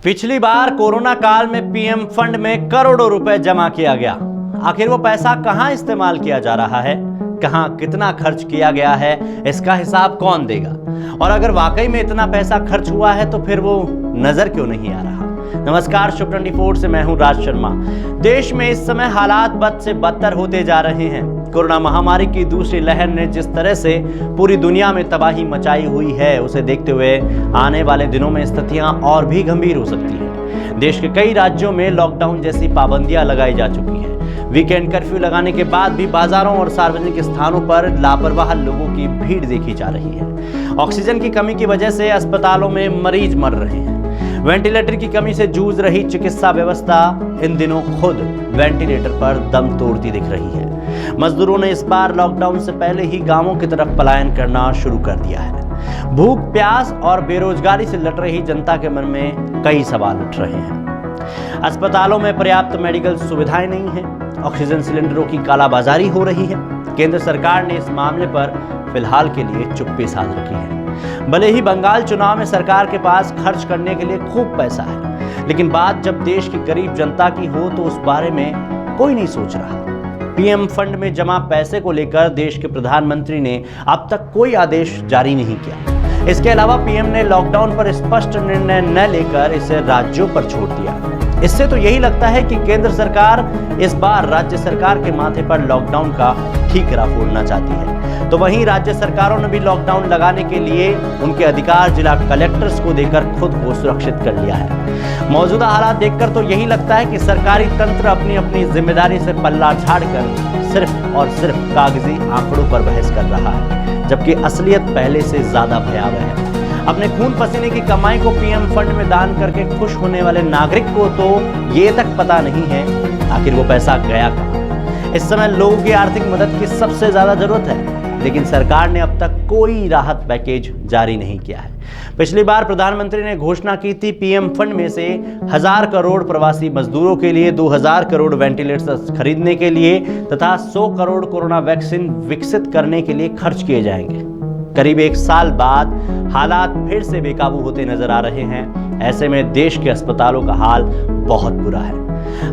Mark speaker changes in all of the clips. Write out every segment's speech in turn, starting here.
Speaker 1: पिछली बार कोरोना काल में पीएम फंड में करोड़ों रुपए जमा किया गया। आखिर वो पैसा कहां इस्तेमाल किया जा रहा है, कहां कितना खर्च किया गया है, इसका हिसाब कौन देगा? और अगर वाकई में इतना पैसा खर्च हुआ है तो फिर वो नजर क्यों नहीं आ रहा? नमस्कार, शुभ 24 से मैं हूं राज शर्मा। देश में इस समय हालात बद से बदतर होते जा रहे हैं। कोरोना महामारी की दूसरी लहर ने जिस तरह से पूरी दुनिया में तबाही मचाई हुई है, उसे देखते हुए आने वाले दिनों में स्थितियां और भी गंभीर हो सकती हैं। देश के कई राज्यों में लॉकडाउन जैसी पाबंदियां लगाई जा चुकी हैं। वीकेंड कर्फ्यू लगाने के बाद भी बाजारों और सार्वजनिक स्थानों पर लापरवाह लोगों की भीड़ देखी जा रही है। ऑक्सीजन की कमी की वजह से अस्पतालों में मरीज मर रहे हैं। वेंटिलेटर की कमी से जूझ रही चिकित्सा व्यवस्था इन दिनों खुद वेंटिलेटर पर दम तोड़ती दिख रही है। मजदूरों ने इस बार लॉकडाउन से पहले ही गांवों की तरफ पलायन करना शुरू कर दिया है। भूख, प्यास और बेरोजगारी से लड़ रही जनता के मन में कई सवाल उठ रहे हैं। अस्पतालों में पर्याप्त मेडिकल सुविधाएं नहीं हैं। ऑक्सीजन सिलेंडरों की कालाबाजारी हो रही है। केंद्र सरकार ने इस मामले पर फिलहाल के लिए चुप्पी साध रखी है। भले ही बंगाल चुनाव में सरकार के पास खर्च करने के लिए खूब पैसा है, लेकिन बात जब देश की गरीब जनता की हो तो उस बारे में कोई नहीं सोच रहा। पीएम फंड में जमा पैसे को लेकर देश के प्रधानमंत्री ने अब तक कोई आदेश जारी नहीं किया। इसके अलावा पीएम ने लॉकडाउन पर स्पष्ट निर्णय न लेकर इसे राज्यों पर छोड़ दिया। इससे तो यही लगता है कि केंद्र सरकार इस बार राज्य सरकार के माथे पर लॉकडाउन का ठीकरा फोड़ना चाहती है। तो वहीं राज्य सरकारों ने भी लॉकडाउन लगाने के लिए उनके अधिकार जिला कलेक्टर्स को देकर खुद को सुरक्षित कर लिया है। मौजूदा हालात देखकर तो यही लगता है कि सरकारी तंत्र अपनी अपनी जिम्मेदारी से पल्ला झाड़कर सिर्फ और सिर्फ कागजी आंकड़ों पर बहस कर रहा है, जबकि असलियत पहले से ज्यादा भयावह है। अपने खून पसीने की कमाई को पीएम फंड में दान करके खुश होने वाले नागरिक को तो ये तक पता नहीं है आखिर वो पैसा गया कहां। इस समय लोगों की आर्थिक मदद की सबसे ज्यादा जरूरत है, लेकिन सरकार ने अब तक कोई राहत पैकेज जारी नहीं किया है। पिछली बार प्रधानमंत्री ने घोषणा की थी पीएम फंड में से 1000 करोड़ प्रवासी मजदूरों के लिए, 2000 करोड़ वेंटिलेटर्स खरीदने के लिए तथा 100 करोड़ कोरोना वैक्सीन विकसित करने के लिए खर्च किए जाएंगे। करीब एक साल बाद हालात फिर से बेकाबू होते नजर आ रहे हैं। ऐसे में देश के अस्पतालों का हाल बहुत बुरा है।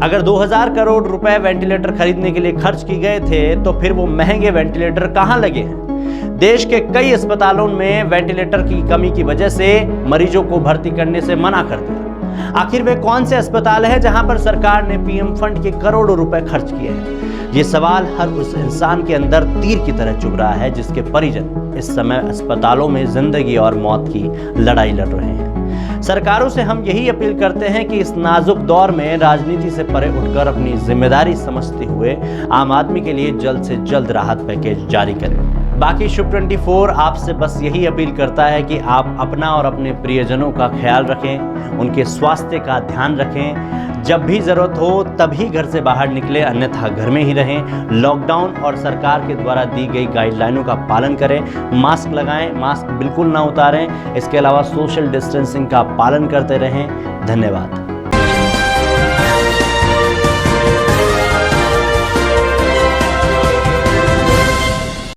Speaker 1: अगर 2000 करोड़ रुपए वेंटिलेटर खरीदने के लिए खर्च किए गए थे तो फिर वो महंगे वेंटिलेटर कहां लगे हैं? देश के कई अस्पतालों में वेंटिलेटर की कमी की वजह से मरीजों को भर्ती करने से मना कर दिया। आखिर वे कौन से अस्पताल हैं जहां पर सरकार ने पीएम फंड के करोड़ों रुपए खर्च किए हैं? ये सवाल हर उस इंसान के अंदर तीर की तरह चुभ रहा है जिसके परिजन इस समय अस्पतालों में जिंदगी और मौत की लड़ाई लड़ रहे हैं। सरकारों से हम यही अपील करते हैं कि इस नाजुक दौर में राजनीति से परे उठकर अपनी जिम्मेदारी समझते हुए आम आदमी के लिए जल्द से जल्द राहत पैकेज जारी करें। बाकी शुभ 24 आपसे बस यही अपील करता है कि आप अपना और अपने प्रियजनों का ख्याल रखें, उनके स्वास्थ्य का ध्यान रखें। जब भी जरूरत हो तभी घर से बाहर निकले, अन्यथा घर में ही रहें। लॉकडाउन और सरकार के द्वारा दी गई गाइडलाइनों का पालन करें। मास्क लगाएं, मास्क बिल्कुल ना उतारें। इसके अलावा सोशल डिस्टेंसिंग का पालन करते रहें। धन्यवाद।